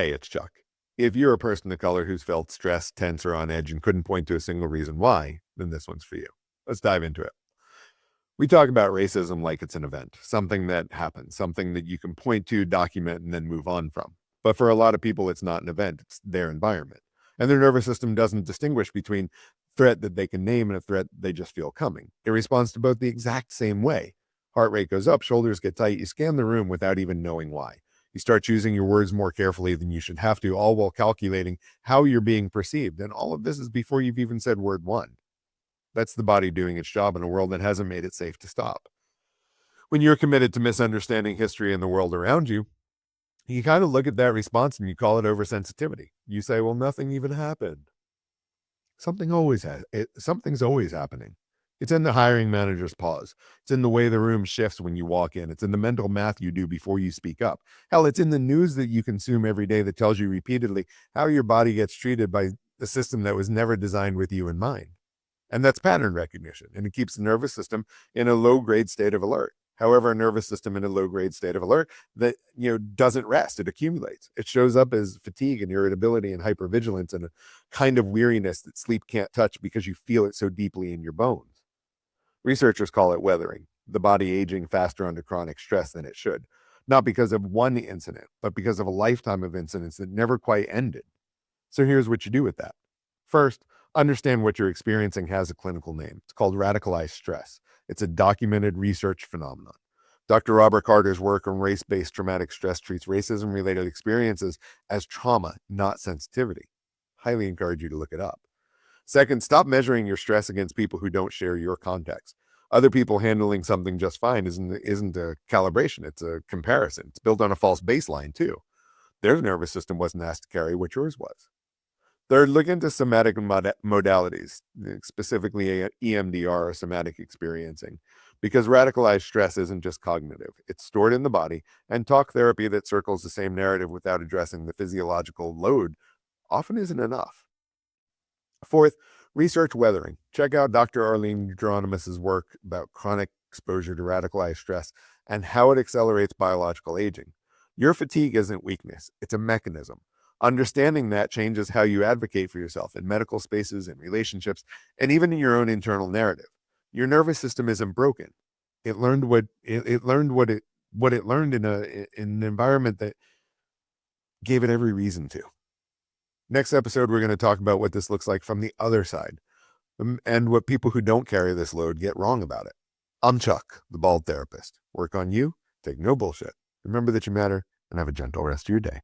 Hey, it's Chuck. If you're a person of color who's felt stressed, tense, or on edge and couldn't point to a single reason why, then this one's for you. Let's dive into it. We talk about racism like it's an event, something that happens, something that you can point to, document, and then move on from. But for a lot of people, it's not an event, it's their environment. And their nervous system doesn't distinguish between threat that they can name and a threat they just feel coming. It responds to both the exact same way. Heart rate goes up, shoulders get tight, you scan the room without even knowing why. You start choosing your words more carefully than you should have to, all while calculating how you're being perceived. And all of this is before you've even said word one. That's the body doing its job in a world that hasn't made it safe to stop. When you're committed to misunderstanding history and the world around you, you kind of look at that response and you call it oversensitivity. You say, well, nothing even happened. Something's always happening. It's in the hiring manager's pause. It's in the way the room shifts when you walk in. It's in the mental math you do before you speak up. Hell, it's in the news that you consume every day that tells you repeatedly how your body gets treated by the system that was never designed with you in mind. And that's pattern recognition, and it keeps the nervous system in a low-grade state of alert. However, a nervous system in a low-grade state of alert that doesn't rest, it accumulates. It shows up as fatigue and irritability and hypervigilance and a kind of weariness that sleep can't touch because you feel it so deeply in your bones. Researchers call it weathering, the body aging faster under chronic stress than it should, not because of one incident, but because of a lifetime of incidents that never quite ended. So here's what you do with that. First, understand what you're experiencing has a clinical name. It's called radicalized stress. It's a documented research phenomenon. Dr. Robert Carter's work on race-based traumatic stress treats racism-related experiences as trauma, not sensitivity. Highly encourage you to look it up. Second, stop measuring your stress against people who don't share your context. Other people handling something just fine isn't a calibration, it's a comparison. It's built on a false baseline, too. Their nervous system wasn't asked to carry what yours was. Third, look into somatic modalities, specifically EMDR or somatic experiencing, because radicalized stress isn't just cognitive. It's stored in the body, and talk therapy that circles the same narrative without addressing the physiological load often isn't enough. Fourth, research weathering. Check out Dr. Arline Geronimus' work about chronic exposure to radicalized stress and how it accelerates biological aging. Your fatigue isn't weakness, it's a mechanism. Understanding that changes how you advocate for yourself in medical spaces, in relationships, and even in your own internal narrative. Your nervous system isn't broken. It learned what it learned in an environment that gave it every reason to. Next episode, we're going to talk about what this looks like from the other side, and what people who don't carry this load get wrong about it. I'm Chuck, the bald therapist. Work on you, take no bullshit. Remember that you matter, and have a gentle rest of your day.